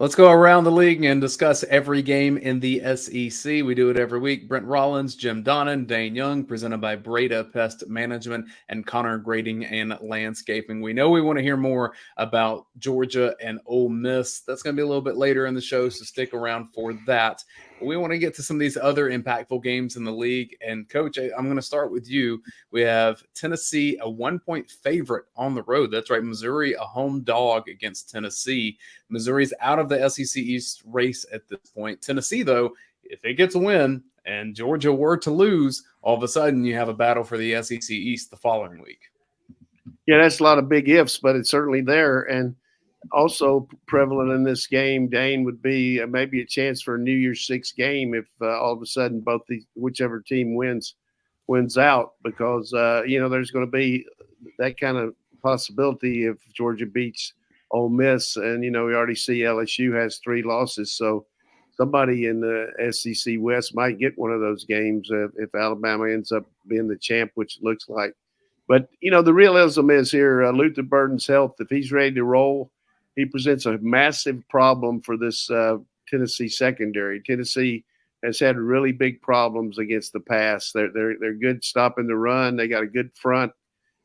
Let's go around the league and discuss every game in the SEC. We do it every week. Brent Rollins, Jim Donnan, Dayne Young, presented by Breda Pest Management and Connor Grading and Landscaping. We know we want to hear more about Georgia and Ole Miss. That's going to be a little bit later in the show, so stick around for that. But we want to get to some of these other impactful games in the league. And, Coach, I'm going to start with you. We have Tennessee, a 1-point favorite on the road. That's right, Missouri, a home dog against Tennessee. Missouri's out of the SEC East race at this point. Tennessee, though, if it gets a win and Georgia were to lose, all of a sudden you have a battle for the SEC East the following week. Yeah, that's a lot of big ifs, but it's certainly there. And also prevalent in this game, Dane, would be maybe a chance for a New Year's Six game if all of a sudden whichever team wins out, because there's going to be that kind of possibility if Georgia beats Ole Miss, and we already see LSU has 3 losses, so somebody in the SEC West might get one of those games if Alabama ends up being the champ, which it looks like. But the realism is here, Luther Burden's health. If he's ready to roll, he presents a massive problem for this Tennessee secondary. Tennessee has had really big problems against the pass. They're good stopping the run. They got a good front,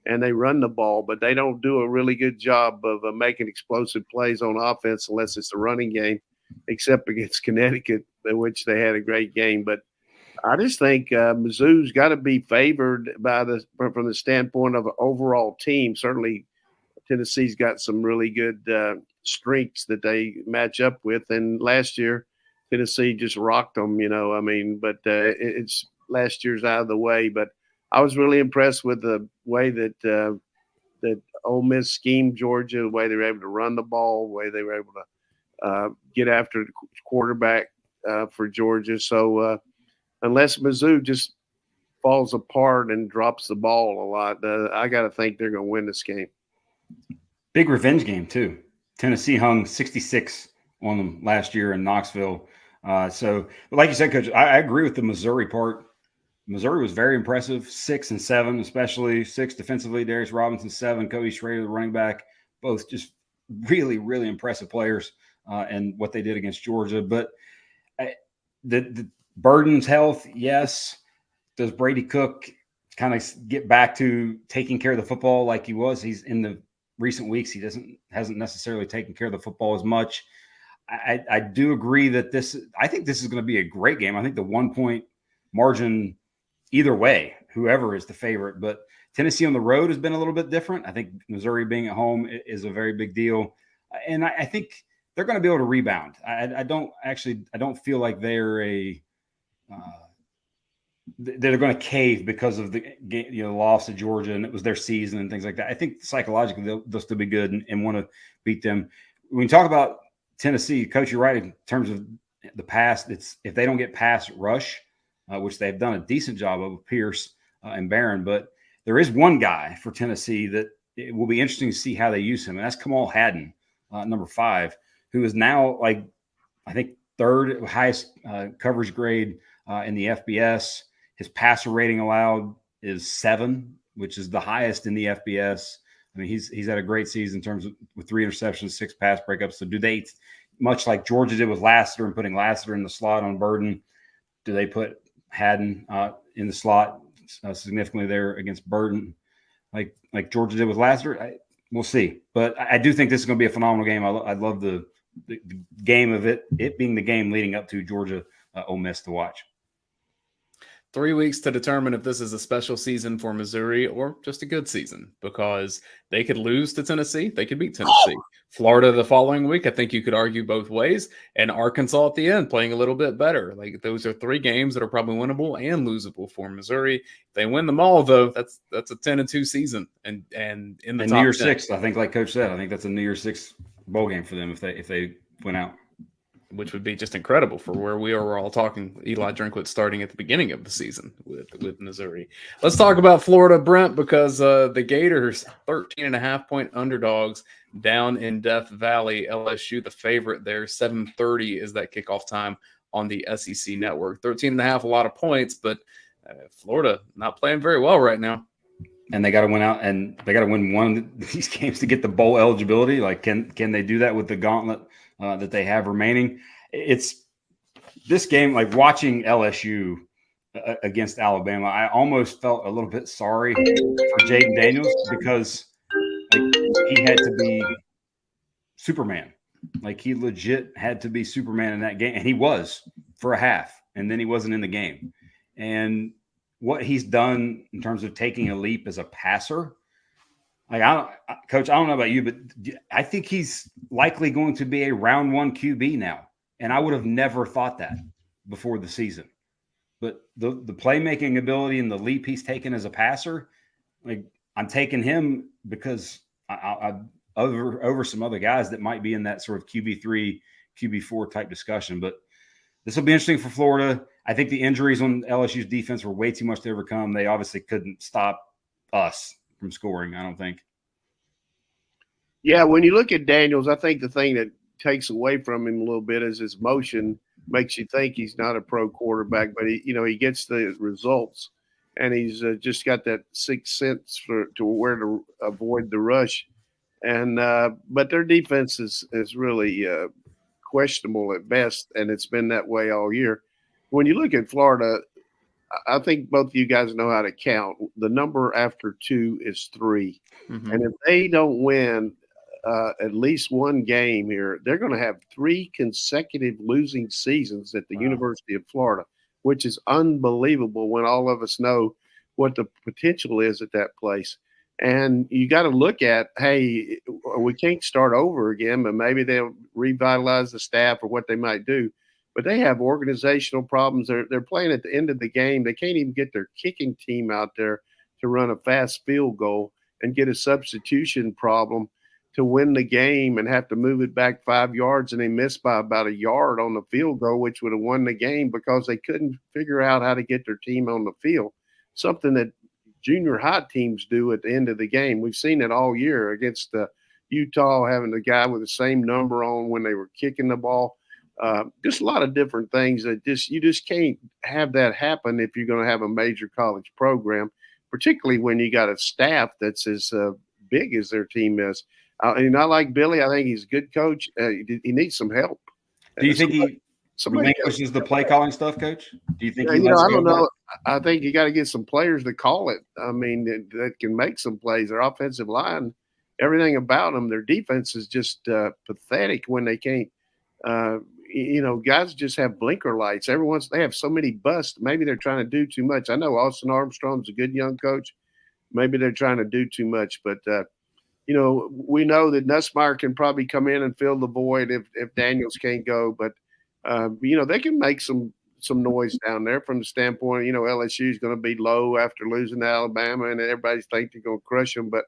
and they run the ball, but they don't do a really good job of making explosive plays on offense unless it's a running game, except against Connecticut, in which they had a great game. But I just think Mizzou's got to be favored from the standpoint of an overall team. Certainly Tennessee's got some really good strengths that they match up with. And last year, Tennessee just rocked them, but it's last year's out of the way. But I was really impressed with the way that Ole Miss schemed Georgia, the way they were able to run the ball, the way they were able to get after the quarterback for Georgia. So unless Mizzou just falls apart and drops the ball a lot, I got to think they're going to win this game. Big revenge game, too. Tennessee hung 66 on them last year in Knoxville. So, like you said, Coach, I agree with the Missouri part. Missouri was very impressive, 6 and 7, especially 6 defensively. Darius Robinson, 7. Cody Schrader, the running back, both just really, really impressive players and what they did against Georgia. But the Burden's health, yes. Does Brady Cook kind of get back to taking care of the football like he was? He's in the recent weeks. He hasn't necessarily taken care of the football as much. I do agree that I think this is going to be a great game. I think the 1-point margin either way, whoever is the favorite. But Tennessee on the road has been a little bit different. I think Missouri being at home is a very big deal. And I think they're going to be able to rebound. I don't feel like they're they're going to cave because of the loss to Georgia and it was their season and things like that. I think psychologically they'll still be good and want to beat them. When you talk about Tennessee, Coach, you're right in terms of the pass. It's if they don't get pass rush, which they've done a decent job of with Pierce and Barron, but there is one guy for Tennessee that it will be interesting to see how they use him, and that's Kamal Haddon, number 5, who is now I think 3rd highest coverage grade in the FBS. His passer rating allowed is 7, which is the highest in the FBS. I mean, he's had a great season in terms of with 3 interceptions, 6 pass breakups. So do they, much like Georgia did with Lassiter and putting Lassiter in the slot on Burden, do they put Haddon in the slot significantly there against Burden like Georgia did with Lassiter? We'll see. But I do think this is going to be a phenomenal game. I love the game of it being the game leading up to Georgia Ole Miss to watch. 3 weeks to determine if this is a special season for Missouri or just a good season, because they could lose to Tennessee. They could beat Tennessee. Florida the following week, I think you could argue both ways. And Arkansas at the end playing a little bit better. Like, those are 3 games that are probably winnable and losable for Missouri. If they win them all, though, that's a 10-2 season. And in the and top New Year's 10. 6, I think, like Coach said, I think that's a New Year's 6 bowl game for them if they went out. Which would be just incredible for where we are all talking Eli Drinkwitz starting at the beginning of the season with Missouri. Let's talk about Florida, Brent, because the Gators, 13.5-point underdogs down in Death Valley. LSU, the favorite there, 7:30 is that kickoff time on the SEC network. 13.5, a lot of points, but Florida not playing very well right now. And they got to win out, and they got to win one of these games to get the bowl eligibility. Like, can they do that with the gauntlet that they have remaining. It's this game, like watching LSU against Alabama, I almost felt a little bit sorry for Jaden Daniels because like he had to be Superman. Like he legit had to be Superman in that game. And he was for a half. And then he wasn't in the game. And what he's done in terms of taking a leap as a passer, like Coach, I don't know about you, but I think he's likely going to be a round 1 QB now. And I would have never thought that before the season. But the playmaking ability and the leap he's taken as a passer, like I'm taking him because I over some other guys that might be in that sort of QB3, QB4 type discussion. But this will be interesting for Florida. I think the injuries on LSU's defense were way too much to overcome. They obviously couldn't stop us from scoring, I don't think. Yeah, when you look at Daniels, I think the thing that takes away from him a little bit is his motion makes you think he's not a pro quarterback, but he gets the results, and he's just got that sixth sense to where to avoid the rush. And but their defense is really questionable at best, and it's been that way all year. When you look at Florida, I think both of you guys know how to count. The number after 2 is 3. Mm-hmm. And if they don't win at least one game here, they're going to have 3 consecutive losing seasons at the University of Florida, which is unbelievable when all of us know what the potential is at that place. And you got to look at, hey, we can't start over again, but maybe they'll revitalize the staff or what they might do. But they have organizational problems. They're playing at the end of the game. They can't even get their kicking team out there to run a fast field goal and get a substitution problem to win the game and have to move it back 5 yards. And they missed by about a yard on the field goal, which would have won the game because they couldn't figure out how to get their team on the field. Something that junior high teams do at the end of the game. We've seen it all year against Utah, having the guy with the same number on when they were kicking the ball. Just a lot of different things that you just can't have that happen if you're going to have a major college program, particularly when you got a staff that's as big as their team is. And I like Billy. I think he's a good coach. He needs some help. Do you think he relinquishes the play calling stuff, Coach? Do you think I don't know. I think you got to get some players to call it. I mean, that can make some plays. Their offensive line, everything about them, their defense is just pathetic when they can't. Guys just have blinker lights. They have so many busts. Maybe they're trying to do too much. I know Austin Armstrong's a good young coach. Maybe they're trying to do too much, but we know that Nussmeier can probably come in and fill the void if Daniels can't go. But they can make some noise down there from the standpoint. LSU is going to be low after losing to Alabama, and everybody thinks they're going to crush them. But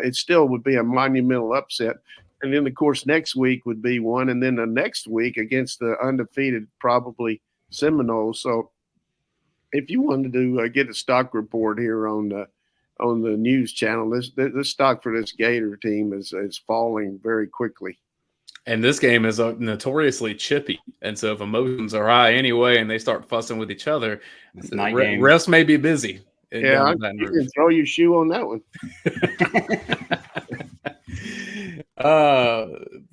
it still would be a monumental upset. And then, of course, next week would be one, and then the next week against the undefeated, probably Seminoles. So, if you wanted to get a stock report here on the news channel, the stock for this Gator team is falling very quickly. And this game is notoriously chippy, and so if emotions are high anyway, and they start fussing with each other, the refs may be busy. Yeah, you can throw your shoe on that one.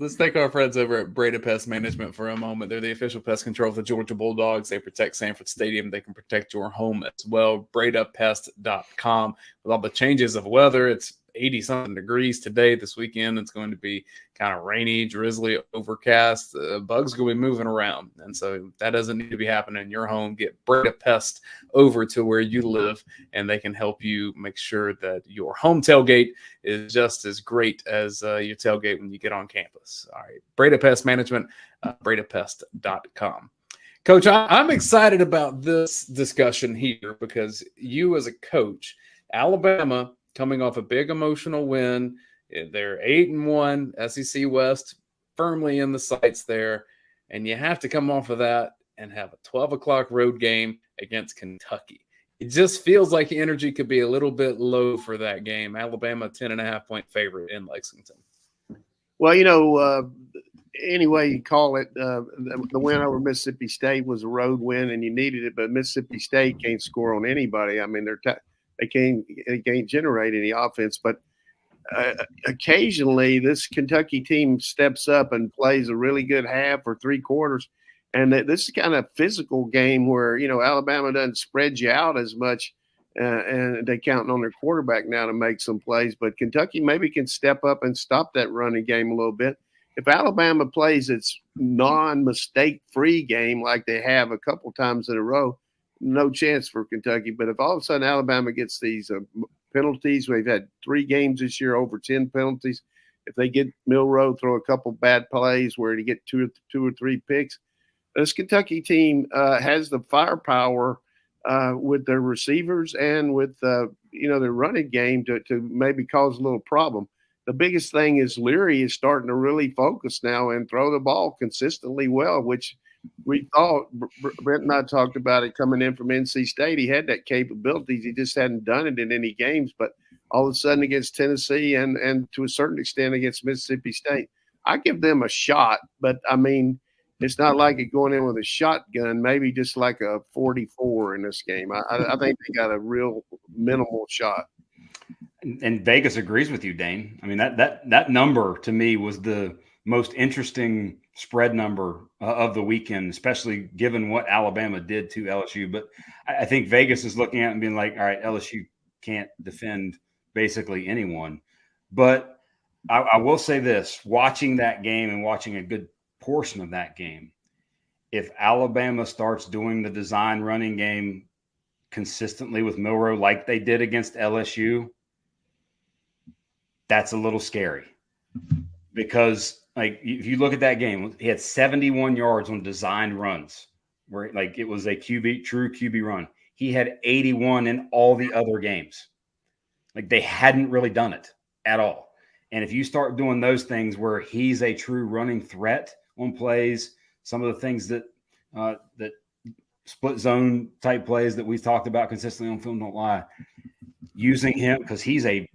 Let's thank our friends over at Breda Pest Management for a moment. They're the official pest control of the Georgia Bulldogs. They protect Sanford Stadium. They can protect your home as well. BredaPest.com. With all the changes of weather, it's 80-something degrees today. This weekend, it's going to be kind of rainy, drizzly, overcast. Bugs going to be moving around. And so that doesn't need to be happening in your home. Get Breda Pest over to where you live, and they can help you make sure that your home tailgate is just as great as your tailgate when you get on campus. All right. Breda Pest Management, BredaPest.com. Coach, I'm excited about this discussion here because you as a coach, Alabama, coming off a big emotional win. They're 8-1, SEC West firmly in the sights there. And you have to come off of that and have a 12 o'clock road game against Kentucky. It just feels like the energy could be a little bit low for that game. Alabama, 10.5-point favorite in Lexington. Well, any way you call it, the win over Mississippi State was a road win, and you needed it. But Mississippi State can't score on anybody. I mean, they can't generate any offense. But occasionally this Kentucky team steps up and plays a really good half or three quarters. And this is kind of a physical game where, Alabama doesn't spread you out as much, and they counting on their quarterback now to make some plays. But Kentucky maybe can step up and stop that running game a little bit. If Alabama plays its non-mistake-free game like they have a couple times in a row, no chance for Kentucky. But if all of a sudden Alabama gets these penalties, we've had 3 games this year over 10 penalties. If they get Milroe throw a couple bad plays where he get two or three picks, this Kentucky team has the firepower with their receivers and with their running game to maybe cause a little problem. The biggest thing is Leary is starting to really focus now and throw the ball consistently well, which we thought Brent and I talked about it coming in from NC State. He had that capabilities. He just hadn't done it in any games. But all of a sudden against Tennessee and to a certain extent against Mississippi State, I give them a shot. But, I mean, it's not like it going in with a shotgun, maybe just like a 44 in this game. I think they got a real minimal shot. And Vegas agrees with you, Dayne. I mean, that number to me was the most interesting spread number of the weekend, especially given what Alabama did to LSU. But I think Vegas is looking at it and being like, all right, LSU can't defend basically anyone. But I will say this, watching that game and watching a good portion of that game, if Alabama starts doing the design running game consistently with Milroe like they did against LSU, that's a little scary. Because, like, if you look at that game, he had 71 yards on designed runs, where like it was a true QB run. He had 81 in all the other games. Like, they hadn't really done it at all. And if you start doing those things where he's a true running threat on plays, some of the things that that split zone type plays that we've talked about consistently on Film Don't Lie, using him because he's a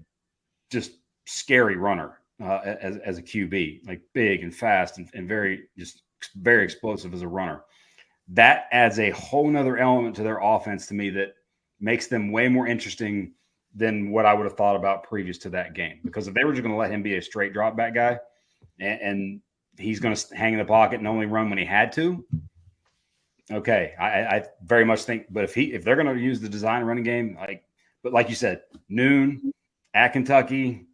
just scary runner. As a QB, like big and fast and very explosive as a runner. That adds a whole nother element to their offense to me that makes them way more interesting than what I would have thought about previous to that game. Because if they were just going to let him be a straight drop back guy and he's going to hang in the pocket and only run when he had to, okay, I very much think. But if they're going to use the design running game, like you said, noon at Kentucky.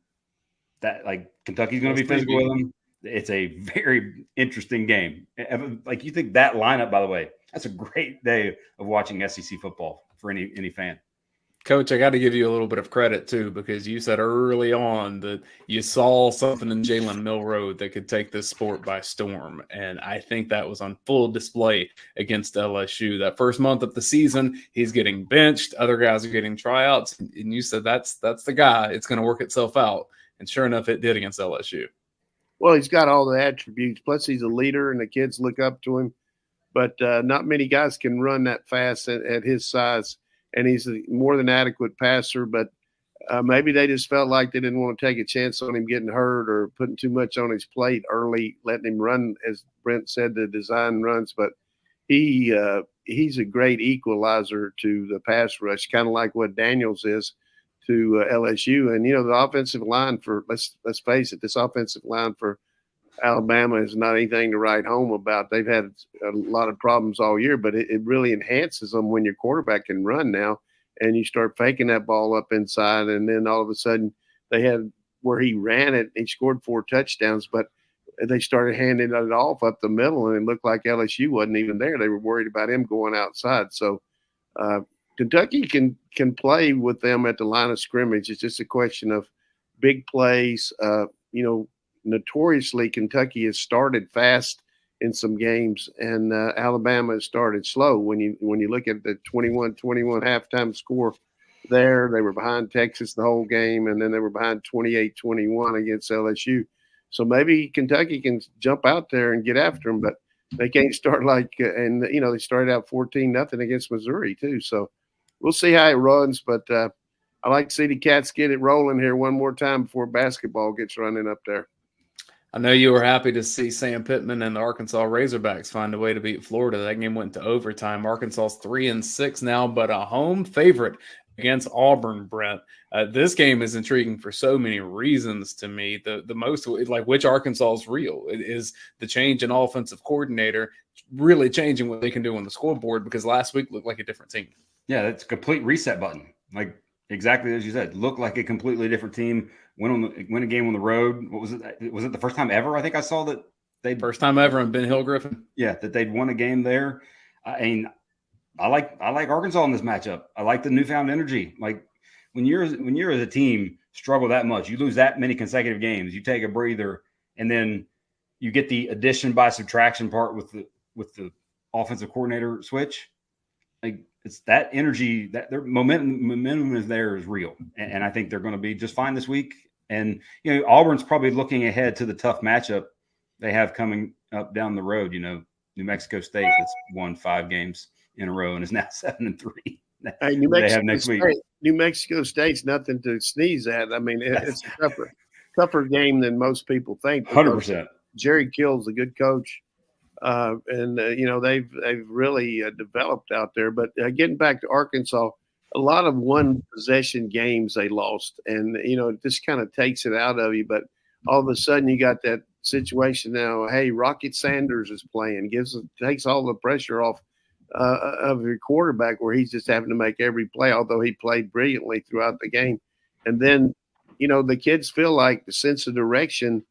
That like Kentucky's going to be physical with them. It's a very interesting game. Like, you think that lineup, by the way, that's a great day of watching SEC football for any fan. Coach, I got to give you a little bit of credit too, because you said early on that you saw something in Jalen Milroe that could take this sport by storm. And I think that was on full display against LSU. That first month of the season, he's getting benched. Other guys are getting tryouts. And you said that's the guy. It's going to work itself out. And sure enough, it did against LSU. Well, he's got all the attributes. Plus, he's a leader, and the kids look up to him. But not many guys can run that fast at his size. And he's a more than adequate passer. But maybe they just felt like they didn't want to take a chance on him getting hurt or putting too much on his plate early, letting him run, as Brent said, the design runs. But he's a great equalizer to the pass rush, kind of like what Daniels is to LSU. And, the offensive line for, let's face it, this offensive line for Alabama is not anything to write home about. They've had a lot of problems all year, but it really enhances them when your quarterback can run now and you start faking that ball up inside. And then all of a sudden they had where he ran it, he scored 4 touchdowns, but they started handing it off up the middle and it looked like LSU wasn't even there. They were worried about him going outside. So, Kentucky can play with them at the line of scrimmage. It's just a question of big plays. Notoriously, Kentucky has started fast in some games, and Alabama has started slow. When you look at the 21-21 halftime score there, they were behind Texas the whole game, and then they were behind 28-21 against LSU. So maybe Kentucky can jump out there and get after them, but they can't start they started out 14-0 against Missouri too. So we'll see how it runs, but I like to see the Cats get it rolling here one more time before basketball gets running up there. I know you were happy to see Sam Pittman and the Arkansas Razorbacks find a way to beat Florida. That game went to overtime. Arkansas's 3-6 now, but a home favorite against Auburn, Brent. This game is intriguing for so many reasons to me. The most, like, which Arkansas is real? It is the change in offensive coordinator really changing what they can do on the scoreboard, because last week looked like a different team. Yeah, that's a complete reset button. Like exactly as you said, looked like a completely different team. Win a game on the road. What was it? Was it the first time ever? I think I saw that first time ever in Ben Hill Griffin. Yeah, that they'd won a game there. I mean, I like Arkansas in this matchup. I like the newfound energy. Like when you're as a team struggle that much, you lose that many consecutive games, you take a breather, and then you get the addition by subtraction part with the offensive coordinator switch. Like it's that energy, that their momentum is there, is real, and I think they're going to be just fine this week. And Auburn's probably looking ahead to the tough matchup they have coming up down the road. New Mexico State that's won 5 games in a row and is now 7-3. Hey, New Mexico State's nothing to sneeze at. I mean, it's a tougher game than most people think. 100%. Jerry Kill's a good coach, and they've really developed out there. But getting back to Arkansas, a lot of one possession games they lost, and it just kind of takes it out of you. But all of a sudden, you got that situation now. Hey, Rocket Sanders is playing, takes all the pressure off of your quarterback, where he's just having to make every play, although he played brilliantly throughout the game. And then, the kids feel like the sense of direction.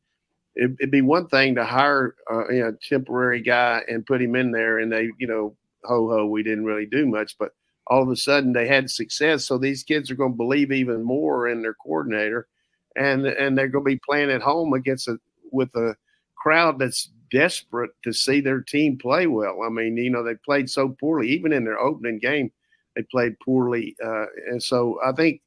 It'd be one thing to hire a temporary guy and put him in there, and they, we didn't really do much, but all of a sudden they had success. So these kids are going to believe even more in their coordinator, and they're going to be playing at home with a crowd that's desperate to see their team play well. I mean, they played so poorly. Even in their opening game, they played poorly. And so I think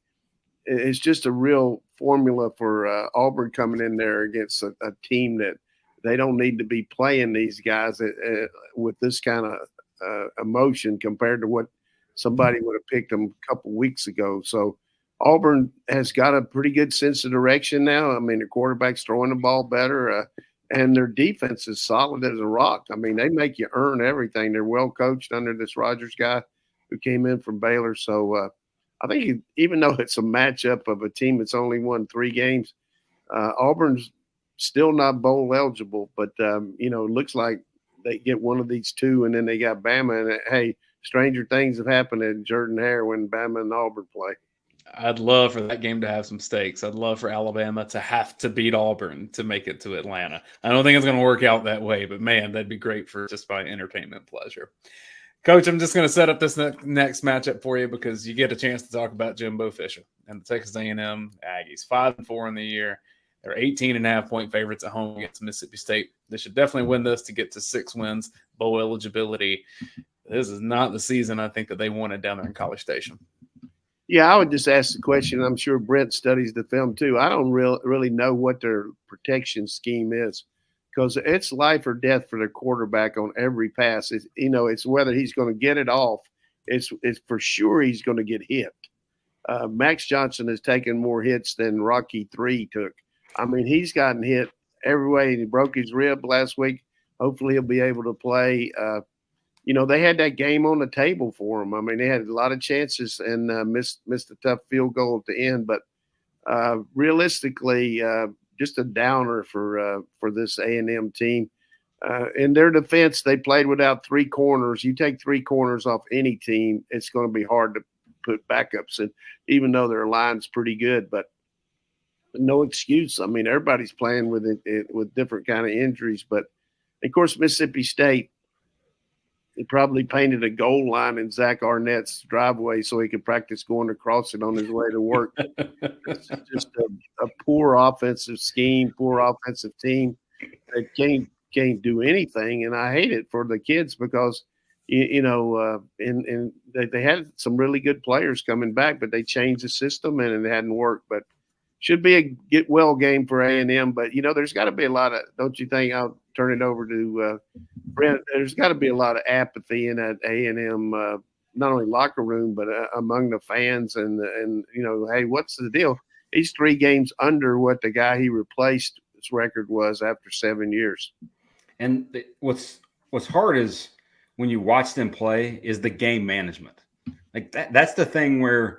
it's just a real formula for Auburn coming in there against a team that they don't need to be playing these guys with this kind of emotion compared to what somebody would have picked them a couple weeks ago. So Auburn has got a pretty good sense of direction now. I mean, the quarterback's throwing the ball better. And their defense is solid as a rock. I mean, they make you earn everything. They're well coached under this Rogers guy who came in from Baylor. So I think even though it's a matchup of a team that's only won 3 games, Auburn's still not bowl eligible. But, it looks like they get one of these 2, and then they got Bama. And, hey, stranger things have happened at Jordan-Hare when Bama and Auburn play. I'd love for that game to have some stakes. I'd love for Alabama to have to beat Auburn to make it to Atlanta. I don't think it's going to work out that way, but man, that'd be great for just by entertainment pleasure. Coach, I'm just going to set up this next matchup for you because you get a chance to talk about Jimbo Fisher and the Texas A&M Aggies. 5-4 in the year. They're 18.5-point favorites at home against Mississippi State. They should definitely win this to get to 6 wins, bowl eligibility. This is not the season I think that they wanted down there in College Station. Yeah, I would just ask the question. I'm sure Brent studies the film too. I don't really know what their protection scheme is, because it's life or death for their quarterback on every pass. It's whether he's going to get it off. It's for sure he's going to get hit. Max Johnson has taken more hits than Rocky III took. I mean, he's gotten hit every way. He broke his rib last week. Hopefully he'll be able to play. They had that game on the table for them. I mean, they had a lot of chances and missed a tough field goal at the end. But realistically, just a downer for this A&M team. In their defense, they played without 3 corners. You take 3 corners off any team, it's going to be hard to put backups in, even though their line's pretty good. But no excuse. I mean, everybody's playing with different kind of injuries. But, of course, Mississippi State, he probably painted a goal line in Zach Arnett's driveway so he could practice going across it on his way to work. It's just a poor offensive scheme, poor offensive team that can't do anything. And I hate it for the kids because, and they had some really good players coming back, but they changed the system and it hadn't worked. But should be a get well game for A&M. But, there's got to be a lot of, don't you think? I'll turn it over to Brent. There's got to be a lot of apathy in that A&M, not only locker room, but among the fans. And hey, what's the deal? He's 3 games under what the guy he replaced his record was after 7 years. And what's hard is when you watch them play is the game management. Like that's the thing where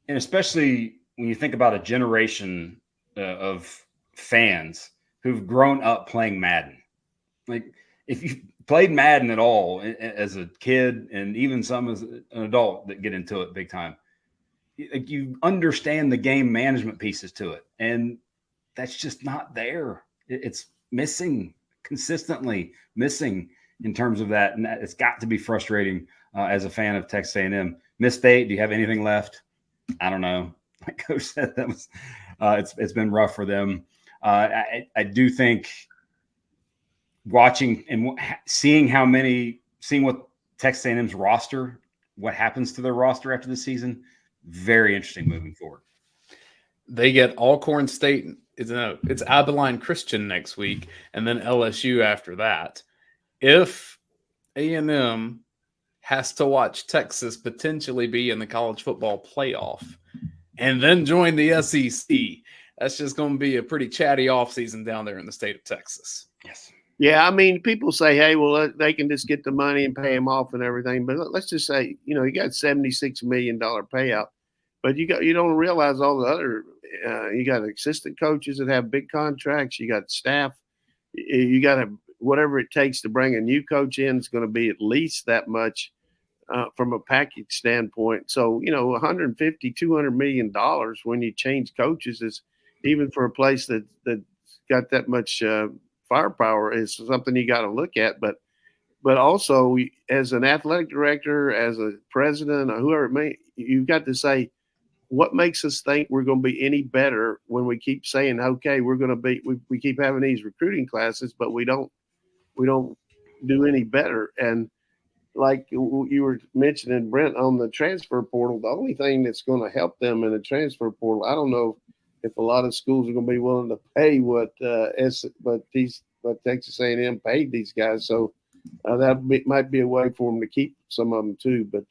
And especially when you think about a generation of fans who've grown up playing Madden. Like, if you played Madden at all as a kid, and even some as an adult that get into it big time, like, you understand the game management pieces to it. And that's just not there. It's missing, consistently missing in terms of that. And it's got to be frustrating as a fan of Texas A&M. Miss State, do you have anything left? I don't know. Like Coach said, that was it's been rough for them. I do think watching and seeing what Texas A&M's roster, what happens to their roster after the season, very interesting moving forward. They get Alcorn State. It's Abilene Christian next week, and then LSU after that. If A&M has to watch Texas potentially be in the college football playoff and then join the SEC, that's just going to be a pretty chatty offseason down there in the state of Texas. Yes. Yeah, I mean, people say, hey, well, they can just get the money and pay him off and everything. But let's just say, you got $76 million payout, but you don't realize all the other. You got assistant coaches that have big contracts. You got staff. You got whatever it takes to bring a new coach in is going to be at least that much from a package standpoint. So, $150, $200 million when you change coaches is, even for a place that got that much firepower, is something you got to look at. But also, as an athletic director, as a president, or whoever it may, you've got to say, what makes us think we're going to be any better when we keep saying, okay, we're going to be, we keep having these recruiting classes, but we don't do any better. And like you were mentioning, Brent, on the transfer portal, the only thing that's going to help them in the transfer portal, I don't know if a lot of schools are going to be willing to pay what Texas A&M paid these guys. So might be a way for them to keep some of them too. But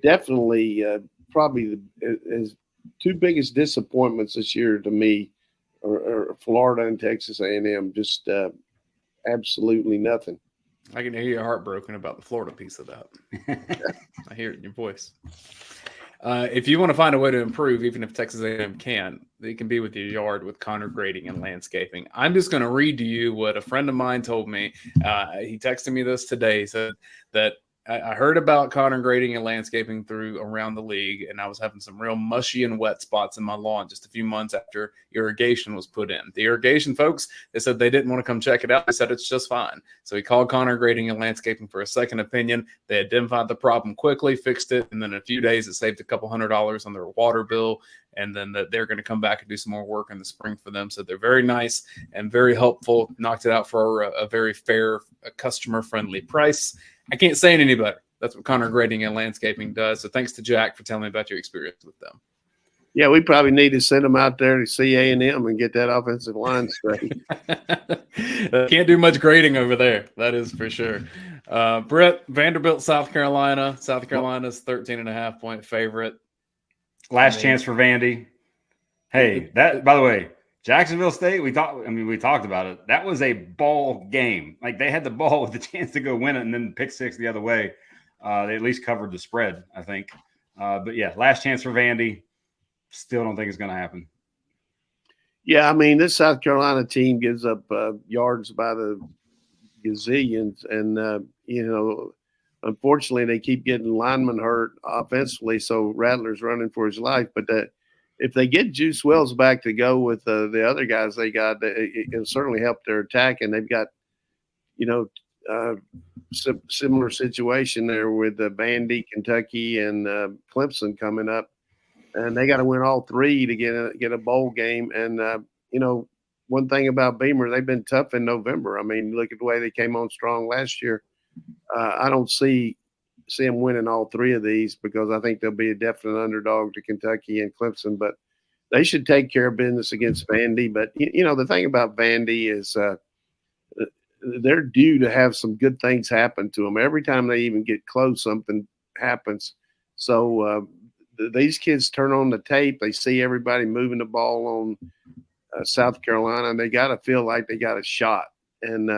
definitely, probably the two biggest disappointments this year to me are Florida and Texas A&M. Just absolutely nothing. I can hear you heartbroken about the Florida piece of that. I hear it in your voice. If you want to find a way to improve, even if Texas A&M can't, they can be with your yard with Connor grading and landscaping. I'm just going to read to you what a friend of mine told me. He texted me this today. He said that I heard about Connor grading and landscaping through around the league, and I was having some real mushy and wet spots in my lawn just a few months after irrigation was put in. The irrigation folks, they said they didn't want to come check it out. They said it's just fine. So he called Connor grading and landscaping for a second opinion. They identified the problem quickly, fixed it, and then in a few days it saved a couple $100 on their water bill. And then they're going to come back and do some more work in the spring for them. So they're very nice and very helpful. Knocked it out for a very fair, customer-friendly price. I can't say it any better. That's what Connor grading and landscaping does. So thanks to Jack for telling me about your experience with them. Yeah, we probably need to send them out there to see A&M and get that offensive line straight. Can't do much grading over there. That is for sure. Brett, Vanderbilt, South Carolina. South Carolina's 13.5-point favorite. Last chance for Vandy. Hey, that, by the way, Jacksonville State, we talked about it. That was a ball game. Like, they had the ball with the chance to go win it and then pick six the other way. They at least covered the spread, I think. But yeah, last chance for Vandy. Still don't think it's going to happen. Yeah, I mean, this South Carolina team gives up yards by the gazillions. And, unfortunately, they keep getting linemen hurt offensively, so Rattler's running for his life. But if they get Juice Wells back to go with the other guys they got, it'll certainly help their attack. And they've got, similar situation there with Vandy, Kentucky, and Clemson coming up. And they got to win all three to get a bowl game. And, one thing about Beamer, they've been tough in November. I mean, look at the way they came on strong last year. I don't see them winning all three of these because I think they'll be a definite underdog to Kentucky and Clemson. But they should take care of business against Vandy. But, the thing about Vandy is they're due to have some good things happen to them. Every time they even get close, something happens. So these kids turn on the tape. They see everybody moving the ball on South Carolina, and they got to feel like they got a shot. And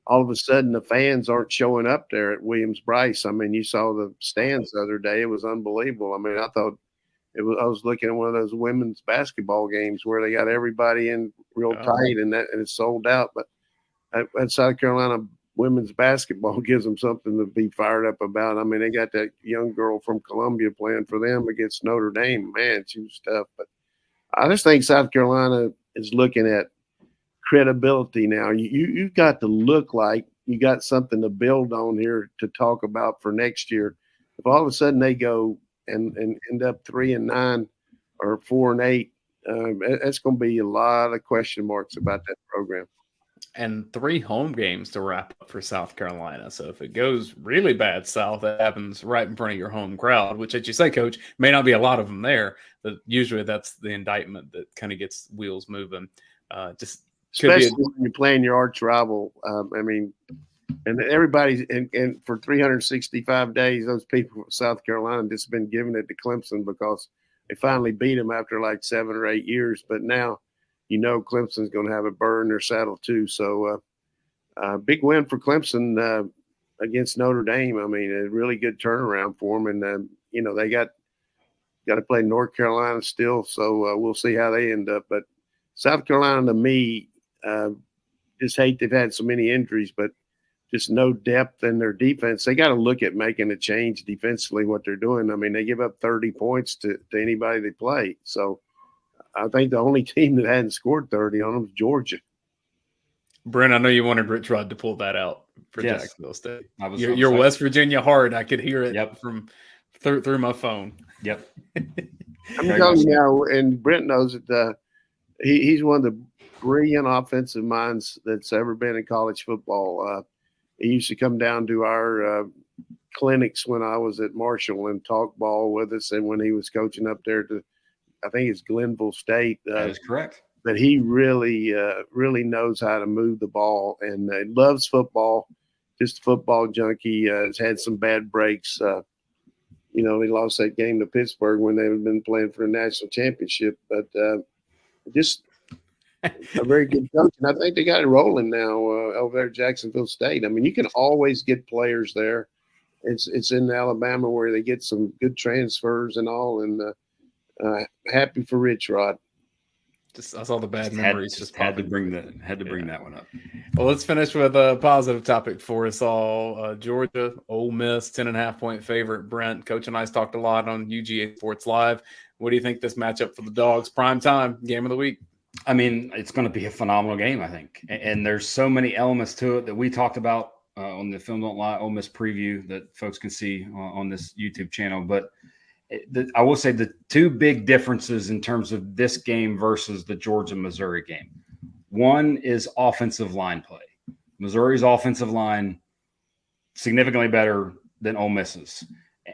all of a sudden, the fans aren't showing up there at Williams-Brice. I mean, you saw the stands the other day. It was unbelievable. I mean, I thought I was looking at one of those women's basketball games where they got everybody in real tight, and it's sold out. But at South Carolina women's basketball gives them something to be fired up about. I mean, they got that young girl from Columbia playing for them against Notre Dame. Man, she was tough. But I just think South Carolina is looking at credibility now. You've got to look like you got something to build on here to talk about for next year. If all of a sudden they go and end up 3-9 or 4-8, that's going to be a lot of question marks about that program. And 3 home games to wrap up for South Carolina. So if it goes really bad south, that happens right in front of your home crowd, which, as you say, Coach, may not be a lot of them there, but usually that's the indictment that kind of gets wheels moving. Just especially when you're playing your arch rival. I mean, and everybody's and for 365 days, those people from South Carolina just been giving it to Clemson because they finally beat them after like 7 or 8 years. But now, Clemson's going to have a burr in their saddle too. So, big win for Clemson against Notre Dame. I mean, a really good turnaround for them. And they got to play North Carolina still. So we'll see how they end up. But South Carolina, to me, just hate they've had so many injuries, but just no depth in their defense. They got to look at making a change defensively, what they're doing. I mean, they give up 30 points to anybody they play. So I think the only team that hadn't scored 30 on them was Georgia. Brent, I know you wanted Rich Rod to pull that out for Jacksonville State. You're I'm West Virginia hard. I could hear it from through my phone. Yep. I'm telling you now, and Brent knows that he's one of the brilliant offensive minds that's ever been in college football. He used to come down to our clinics when I was at Marshall and talk ball with us, and when he was coaching up there I think it's Glenville State. That is correct. But he really knows how to move the ball and loves football. Just a football junkie. Has had some bad breaks. He lost that game to Pittsburgh when they've been playing for the national championship. But just a very good coach. And I think they got it rolling now over there at Jacksonville State. I mean, you can always get players there. It's in Alabama where they get some good transfers and all. And happy for Rich Rod. I saw the bad memories. Had to bring that one up. Well, let's finish with a positive topic for us all. Georgia, Ole Miss, 10.5-point favorite. Brent, Coach and I talked a lot on UGA Sports Live. What do you think this matchup for the Dogs? Prime time, game of the week. I mean, it's going to be a phenomenal game, I think. And there's so many elements to it that we talked about on the Film Don't Lie Ole Miss preview that folks can see on this YouTube channel. But I will say the 2 big differences in terms of this game versus the Georgia-Missouri game. One is offensive line play. Missouri's offensive line significantly better than Ole Miss's.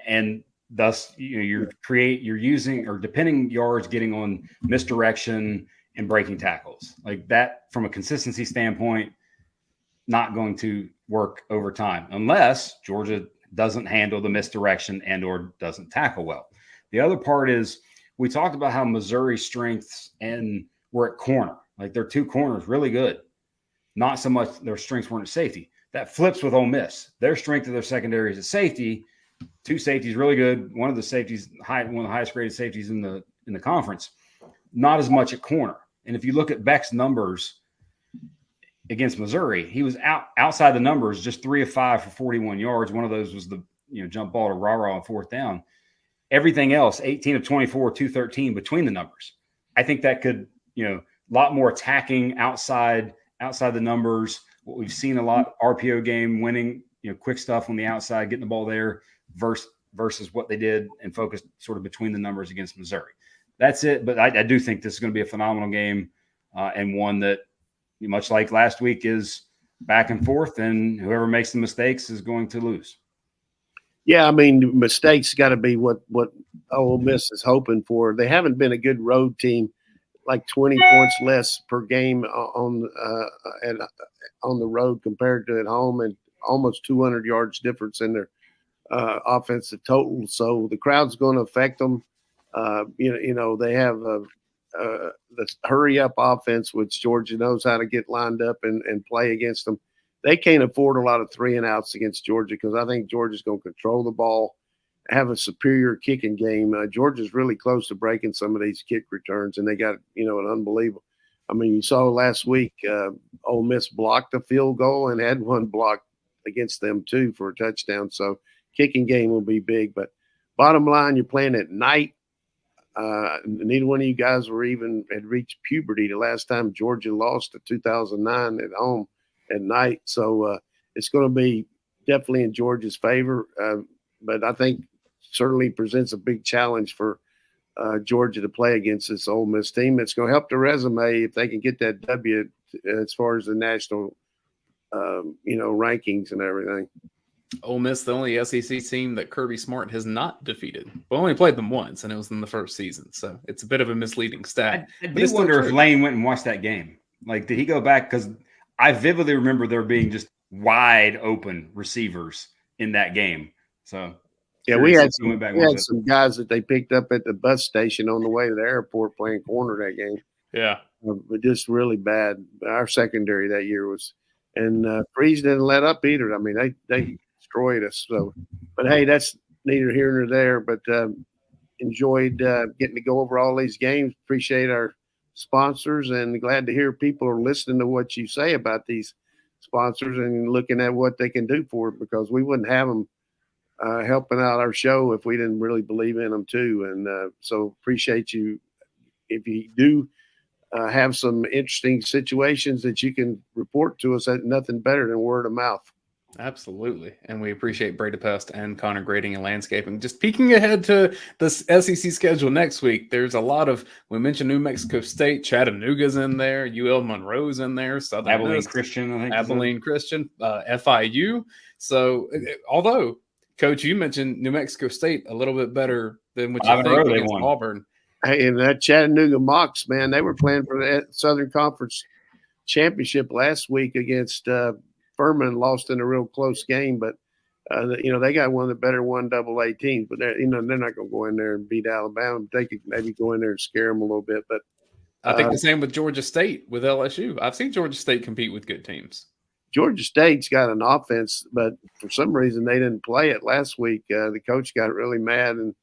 And thus, you're using or depending yards getting on misdirection and breaking tackles. Like that, from a consistency standpoint, not going to work over time unless Georgia doesn't handle the misdirection and or doesn't tackle well. The other part is we talked about how Missouri's strengths were at corner. Like their 2 corners really good. Not so much their strengths weren't at safety. That flips with Ole Miss. Their strength of their secondary is at safety. 2 safeties really good. One of the safeties, one of the highest graded safeties in the conference. Not as much at corner. And if you look at Beck's numbers against Missouri, he was outside the numbers, just 3 of 5 for 41 yards. One of those was the jump ball to Rara on 4th down. Everything else, 18 of 24, 213 between the numbers. I think that could, a lot more attacking outside the numbers. What we've seen a lot, RPO game, winning, quick stuff on the outside, getting the ball there versus what they did and focused sort of between the numbers against Missouri. That's it. But I do think this is going to be a phenomenal game and one that, much like last week, is back and forth, and whoever makes the mistakes is going to lose. Yeah, I mean, mistakes got to be what Ole Miss is hoping for. They haven't been a good road team, like 20 points less per game on the road compared to at home, and almost 200 yards difference in their offensive total. So the crowd's going to affect them. They have the hurry-up offense, which Georgia knows how to get lined up and play against them. They can't afford a lot of 3-and-outs against Georgia because I think Georgia's going to control the ball. have a superior kicking game. Georgia's really close to breaking some of these kick returns, and they got, an unbelievable. I mean, you saw last week, Ole Miss blocked a field goal and had one blocked against them too for a touchdown. So kicking game will be big. But bottom line, you're playing at night. Neither one of you guys had reached puberty the last time Georgia lost in 2009 at home at night. So it's going to be definitely in Georgia's favor. But I think certainly presents a big challenge for Georgia to play against this Ole Miss team. It's going to help the resume if they can get that W as far as the national, rankings and everything. Ole Miss, the only SEC team that Kirby Smart has not defeated. We only played them once, and it was in the first season. So it's a bit of a misleading stat. I do wonder if Lane went and watched that game. Like, did he go back? Because I vividly remember there being just wide open receivers in that game. So yeah, we had some guys that they picked up at the bus station on the way to the airport playing corner that game. Yeah. But just really bad. Our secondary that year was – and Freeze didn't let up either. I mean, they destroyed us. So, but, hey, that's neither here nor there. But enjoyed getting to go over all these games. Appreciate our sponsors and glad to hear people are listening to what you say about these sponsors and looking at what they can do for it, because we wouldn't have them helping out our show if we didn't really believe in them too. And so appreciate you. If you do have some interesting situations that you can report to us, that's nothing better than word of mouth. Absolutely. And we appreciate Breda Pest and Connor Grading and Landscaping. Just peeking ahead to the SEC schedule next week, there's a lot of, we mentioned New Mexico State, Chattanooga's in there, UL Monroe's in there, Southern Abilene Miss, Christian, I think. Abilene Christian, FIU. So although, Coach, you mentioned New Mexico State a little bit better than what you think against Auburn. Hey, and that Chattanooga Mocs, man, they were playing for the Southern Conference Championship last week against Furman, lost in a real close game, but they got one of the better 1AA teams. But they're not going to go in there and beat Alabama. They could maybe go in there and scare them a little bit. But I think the same with Georgia State, with LSU. I've seen Georgia State compete with good teams. Georgia State's got an offense, but for some reason they didn't play it last week. The coach got really mad and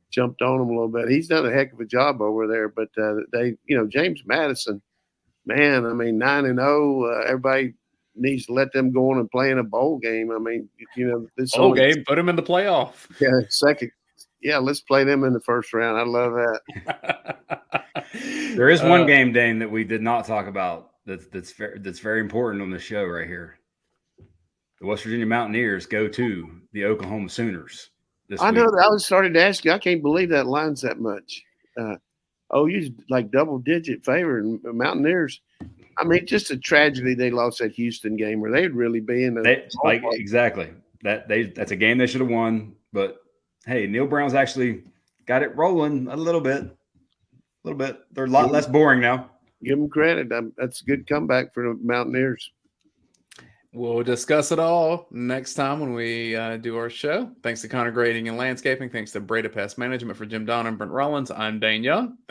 jumped on them a little bit. He's done a heck of a job over there, but James Madison, man, I mean, 9-0. Everybody needs to let them go on and play in a bowl game. I mean, this bowl game, put them in the playoff. Yeah, second. Yeah, let's play them in the first round. I love that. There is one game, Dane, that we did not talk about that's very important on the show right here. The West Virginia Mountaineers go to the Oklahoma Sooners this week. I know. I was starting to ask you. I can't believe that line's that much. OU's like double-digit favorite, and Mountaineers. I mean, just a tragedy they lost that Houston game where they'd really be in the exactly. That's a game they should have won. But hey, Neil Brown's actually got it rolling a little bit. They're a lot less boring now. Give them credit. That's a good comeback for the Mountaineers. We'll discuss it all next time when we do our show. Thanks to Connor Grading and Landscaping. Thanks to Breda Pest Management. For Jim Donnan and Brent Rollins, I'm Dayne Young.